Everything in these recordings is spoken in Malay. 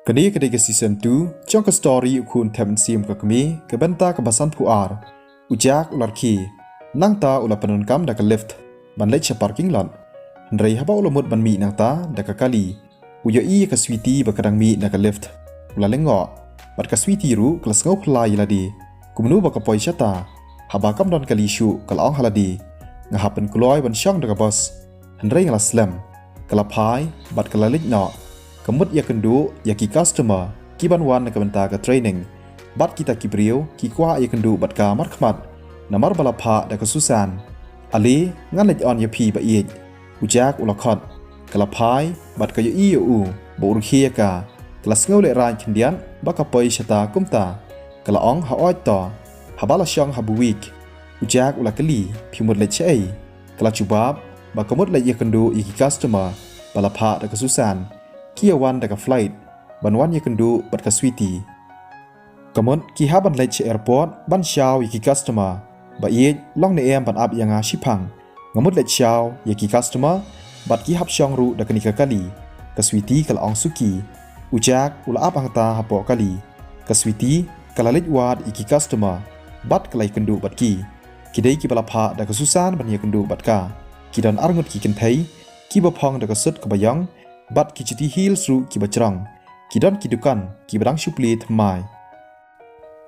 Kini kedai ke season 2, jong ke story ukun temen sim ke kami ke benta ke basan puar. Ujak ular ki, nang ta ular penunkam dah ke lift, ban lech parking lot. Hendrai haba ular mut ban mi nang ta dah ke kali. Uyo i ke sweetie bakadang mi dah ke lift. Ular lengok, bat ke sweetie ru kelas ngau pelai ladi. Kumenu baka poi syata, haba kam don kali syu kalau ang haladi. Ngahapen kuloi ban syang dah ke bos. Hendrai ngalas slam, kalapai bat kelalik no. Kemut ya kendu ya ki customer ki banwan na kebenta ke training bat kita ki brio ki kwa ya kendu bat ka mar khmat namar balapha da ke susan ali ngan lej on ya phi ba i ujak ulakhot kalapai bat ka i u bur khia ka klas ngau le ran khindian ba ka poi shata kumta kala ong ha oi to ha bala shong ha buwik ujak ulakali phimut lej chei kala chubab ba kemut lej ya kendu ya ki customer balapha da ke susan kia wan dekat flight, banwan ye kendu bat ka sweetie. Kemun ki haban lech airport ban xiao ye ki customer, ba ye long ne em ban up yang a shipang. Ngamut lech xiao ye ki customer, bat ki hap xiong ru dekat nika kali. Ka sweetie kala ong suki, ujak ula up hangta hapo kali. Ka sweetie kala lech wad ye ki customer, bat kala ye kendu bat ki. Kidai ki balapha dekat susan ban ye kendu bat ka. Ki don arngut ki kentai, ki bapong dekat sut ke bayang. Bat ki citi hil sru ki bacrang, ki don ki dukan ki badang supli thamai.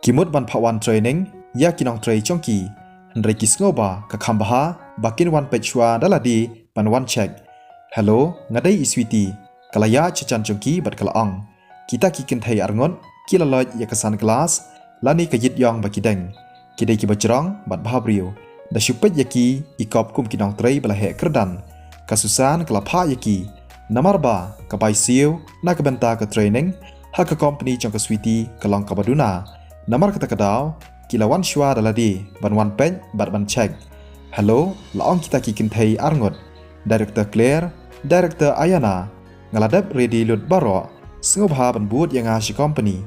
Ki mut ban phawan training ya ki nong trai chongki, hendrai ki sngoba ka khambaha bakin wan pechwa daladi ban wan check. Hello, ngadai iswiti, kalaya chachan chongki bat kalaang. Kita ki kenthai arngon, ki laloj ya kesan kelas, lani ka yit yong ba ki deng. Ki dai ki bacrang bat bhabrio, da supet ya ki ikop kum ki nong trai balahe kerdan. Kasusan kelapha ya ki Namar ba kapai siu na kebenta ke training ha ke company jong ke sweetie kelong ke baduna namar kata kedau kilawan shwa daladi ban wan pen bat ban check hello laong kita ki kinthai arngot director Claire director Ayana ngaladap ready lut baro sngobha ban bud yang a shi company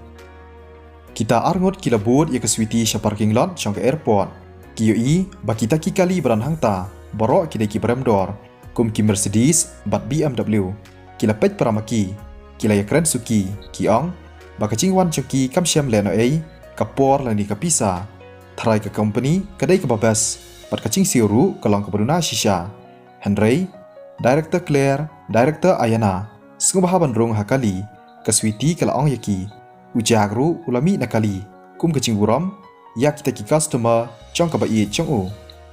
kita arngot kila bud ya ke sweetie sha parking lot jong ke airport kiyo i ba kita ki kali beran hangta baro ki ki bremdor kum ki Mercedes bat BMW kila pej paramaki kila ya keren suki ki ong baka cingwan choki kam syam leno ei kapor lani kapisa tharai ke company kadai ke babas bat kacing siuru kalong ke beruna shisha Henry director Claire director Ayana sngobha bandrong hakali ke sweetie kala ong yaki ujagru ulami nakali kum kacing buram ya kita ki customer chong ka bai chong u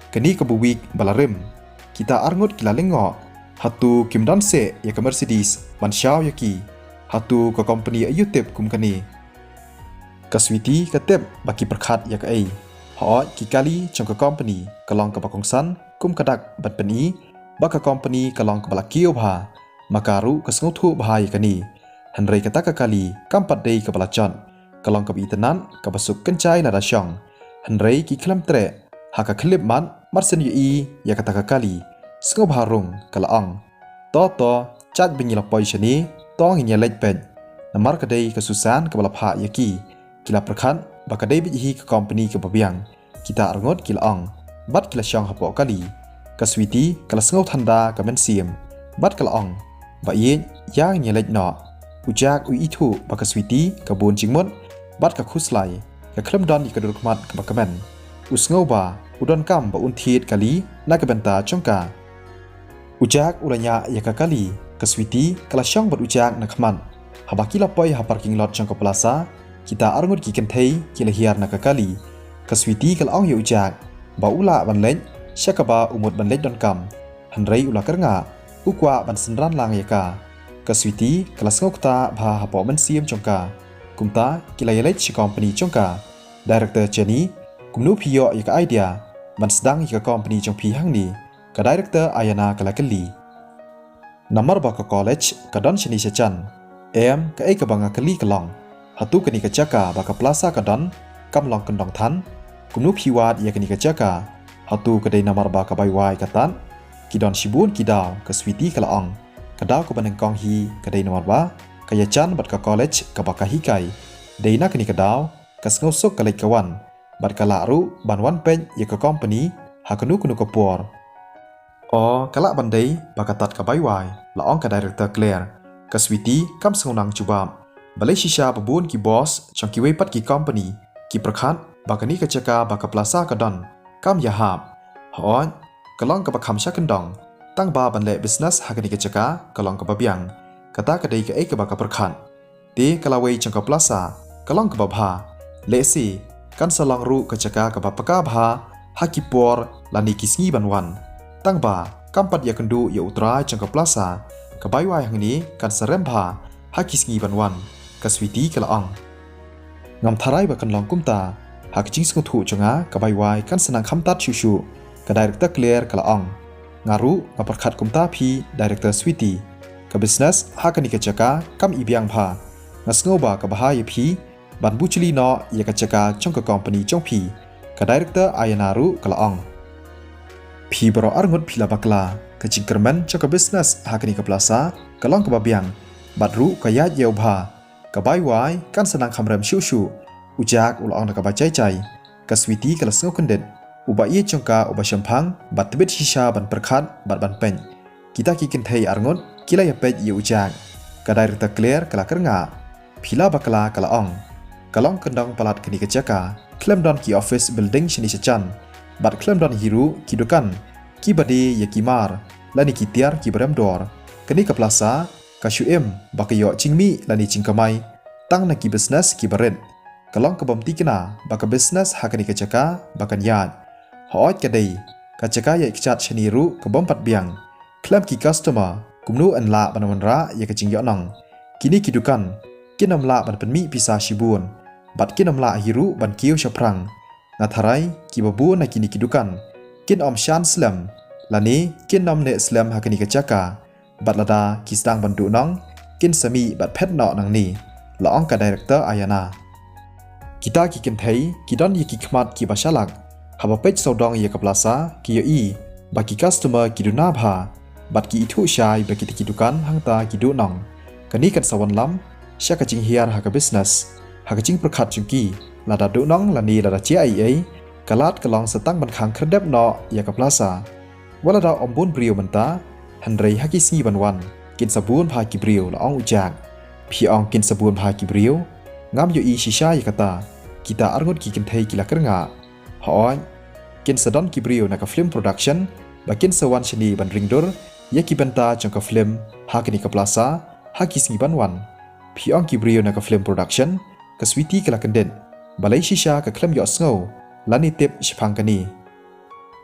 kani ke buwik balarim kita arngut kila lengok hatu kim danse ya ke Mercedes ban xiao yaki hatu ke company YouTube kum kani ka sweetie ka tep baki perkhat ya ke ai ha ki kali chong ke company kalong ke bakongsan kum kadak bat pani baka company kalong ke balakio bha makaru ke sngotu bha ya kani henry kata ka kali kampat dei ke balachon kalong ke itenan ke basuk kencai na rasyong henry ki klam tre haka klip man marsen yu ya kata kali sngop harung kalaang to chat bingila poi shani tong inya lej pej namar kadai kesusan ke balapha yaki kila perkhan bakadai bihi ke company ke babiang kita arngot kilaang bat kila syang hapo kali ka sweetie kala sngop thanda ka mensim bat kalaang ba yin yang nya lej no ujak u itu baka sweetie ka bon jingmot bat ka khuslai ka khlem don ka dur khmat ka bakamen usngoba udon kam ba unthit kali na ke benta chongka ujak uranya ya ka kali ke sweetie kala syang bat ujak na khman habaki lapoi ha parking lot chongka plaza kita arngut ki kenthei ki lahiar na ka kali ke sweetie kala ong ya ujak ba ula ban lej syakaba umut ban lej don kam hanrei ula kernga ukwa ban senran lang ya ka ke sweetie kala sngokta bha ha po man sim chongka kumta ki la lej shi company chongka director Jenny kumnu phiyo ya ka idea ban sedang ya company jong phi hang ni ka director Ayana kala kali namar ba ka college ka don shini sechan em ka ei ka banga kali kalong hatu kani ka chaka ba ka plaza ka don kam long kendong than kumnu phiwat ya kani ka chaka hatu ka dei namar ba ka bai wai ka tan ki don shibun ki daw ka sweetie kala ong ka daw ko baneng kong hi ka dei namar ba ka ya chan bat ka college ka ba ka hikai dei na kani ka daw ka sngousok ka lek kawan bat kala ru ban wan pen ya ke company hakanu kunu kopor o kala bandai bakatat ka baiwai laong ka director Claire ka sweetie kam sungnang chubam balai shisha babun ki boss chong ki weipat ki company ki prakhat bakani ka chaka baka plaza ka don kam ya hab hon kalong ka bakham shakendong tang ba banle business hakani ka chaka kalong ka babyang kata ka dei ka ek ka baka prakhat ti kalawei chong ka plaza kalong ka babha lesi kan salong ru ka chaka ka bapaka bha hakipor lani kisngi banwan tang ba kampat ya kendu ya utrai chong ka plaza ka baiwai hangni kan sarembha hakisngi banwan kaswiti kalaang ngam tharai ba kan long kumta hak jing sku thu chunga ka bai wai kan sanang khamtat shushu ka director clear kalaang ngaru ngaparkhat kumta phi director switi ka business hakani ka chaka kam ibyang pha ngasngo ba ka bahai phi ban buchli no ya ka chaka chong ka company chong phi ka director ayanaru kalaang phi bro arngot phila bakla ka jingkerman chaka business hakani ka plaza kalong ka babyang badru ka ya yeu bha ka bai wai kan sanang khamram shushu ujak ulong na ka bacai cai ka switi ka lasngo kendet uba ye chongka uba shampang bat tebet shisha ban perkhat bat ban pen kita ki kenthei arngot kila ya pet ye ujak ka director clear kala kernga phila bakala kala ong kalong kendong palat kini ka jaka klem don ki office building shini sechan bat klem don hiru ki dukan ki bade ye kimar lani ki tiar ki bram dor kini ka plaza ka shuem bakayo chingmi lani chingkamai tang na ki business ki baret kalong ka bomti kena baka business hakani ka chaka bakan yad hoot ka dei ka chaka ya ikchat shaniru ka bompat biang klem ki customer kumnu an la banwanra ya ka chingyo nang kini ki dukan kinam la ban penmi pisa shibun bat kinam la hiru ban kiu shaprang na tharai ki babu na kini ki dukan kin om shan slam lani kinam ne slam hakani ka chaka bat lada kisang bandu nong kin sami bat pet no nang ni laong ka director ayana kita ki kin thei ki don yi ki khmat ki basalak haba page sodong ye ka plaza ki yo i ba ki customer ki duna bha bat ki thu shai ba ki ti dukan hangta ki du nong kani kan sawan lam sha ka jing hiar ha ka business ha ka jing prakhat chungki lada du nong lani lada chi ai kalat kalong setang ban khang khredep no ye ka plaza wala da ombun brio menta Henry hakisi banwan kin sabun pha ki brio la ong ujak phi ong kin sabun pha ki brio ngam yo i shisha yakata kita arngot ki kin thei kila kernga hoon kin sadon ki brio na ka film production ba kin sawan shani ban ringdor yaki benta chong ka film hakini ka plaza hakisi banwan phi ong ki brio na ka film production ka switi kala kenden balai shisha ka klam yo sngo lani tip shphang kani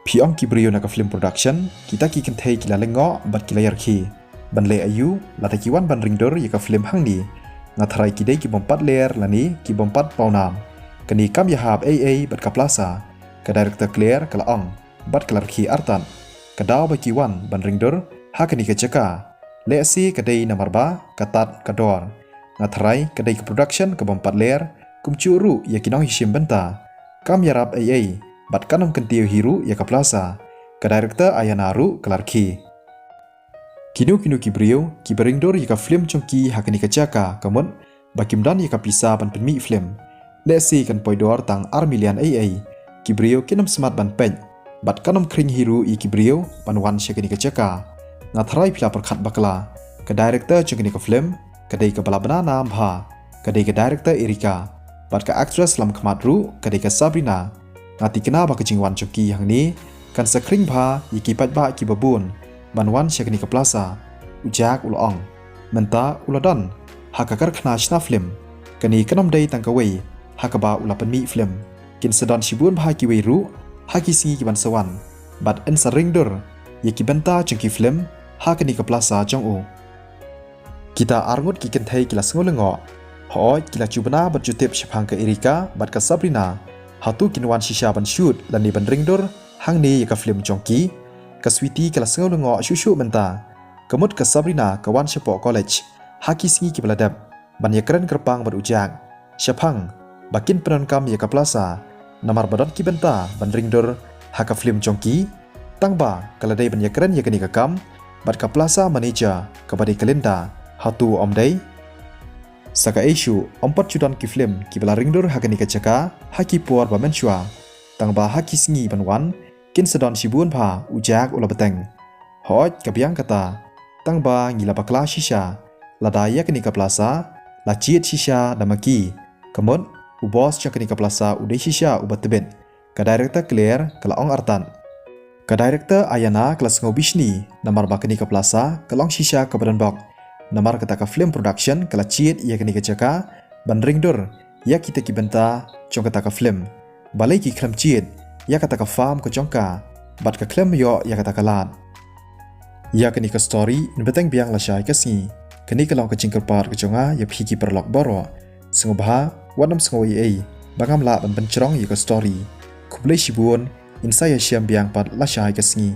Piong ki brio na ka film production kita ki kenthei kila lengo bat kila yarki banle ayu lata ki wan ban ringdor ya ka film hangni ngathrai ki dei ki bompat ler lani ki bompat paunam kani kam ya hab aa bat ka plaza ka director clear kala ong bat kala ki artan ka daw ba ki wan ban ringdor ha kani ka chaka le si ka dei namar ba ka tat ka dor ngathrai ka dei ka production ka bompat ler kumchuru ya kinong hishim benta kam ya rap aa bat kanam kentiu hiru ya ka plaza ka director ayanaru kalarki kinu ki brio ki beringdor ya ka film chongki hakani ka chaka kamon bakimdan ya ka pisa ban penmi film lesi kan poidor tang armilian aa ki brio kinam smart ban pen bat kanam kring hiru i ki brio ban wan shakani ka chaka ngathrai phila perkhat bakla ka director chongni ka film ka dei ka balabna nam bha ka dei ka director erika bat ka actress lam khmatru ka dei ka sabrina ngati kena ba kejingwan choki yang ni kan sakring bha yiki pat ba ki babun banwan shakni ka plaza ujak ulong menta uladon hakakar khna shna film kani kanam dei tangkawei hakaba ulapan mi film kin sedon shibun bha ki weiru haki singi ki ban sawan bat en saringdur yiki benta chungki film hakani ka plaza jong u kita arngut ki kenthei kila sngolngo hoi kila chubna bat jutip shphang ka erika bat ka sabrina hatu kinwan shisha ban shoot lani ban ringdor hangni ka film chongki ka switi kala sngolngo shushu menta kamut ka sabrina ka wan shapo college haki singi ki baladap ban yakran kerpang ban ujak shapang bakin penankam ya ka plaza namar badan ki benta ban ringdor haka film chongki tangba kala dei ban yakran yakani ka kam bat ka plaza manager ka badi kalenda hatu omdei Saka isu ompat cudan ki film ki bala ringdor hakani ka chaka haki por ba menshua tangba haki singi banwan kin sedon shibun pha ujak ula beteng hoj ka biang kata tangba ngila bakla shisha lada yakani ka plaza la ciet shisha damaki kemut ubos cakni kaplasa ude shisha ubat tebet ka director Claire kala ong artan ka director Ayana kelas ngobishni namar bakni kaplasa kalong shisha ka badan bok namar kata ka film production kala ciet ia kini kecaka ban ringdur ya kita ki benta cong kata ka film balai ki klam ciet ya kata ka farm ko congka bat ka klam yo ya kata ka lad ya kini ka story in beteng biang la syai kasngi kini kalong ka cingkar par ka conga ya phiki perlok boro sengobha wanam sengoi ai bangam la ban bencerong ya ka story kublai shibun in saya syam biang pat la syai kasngi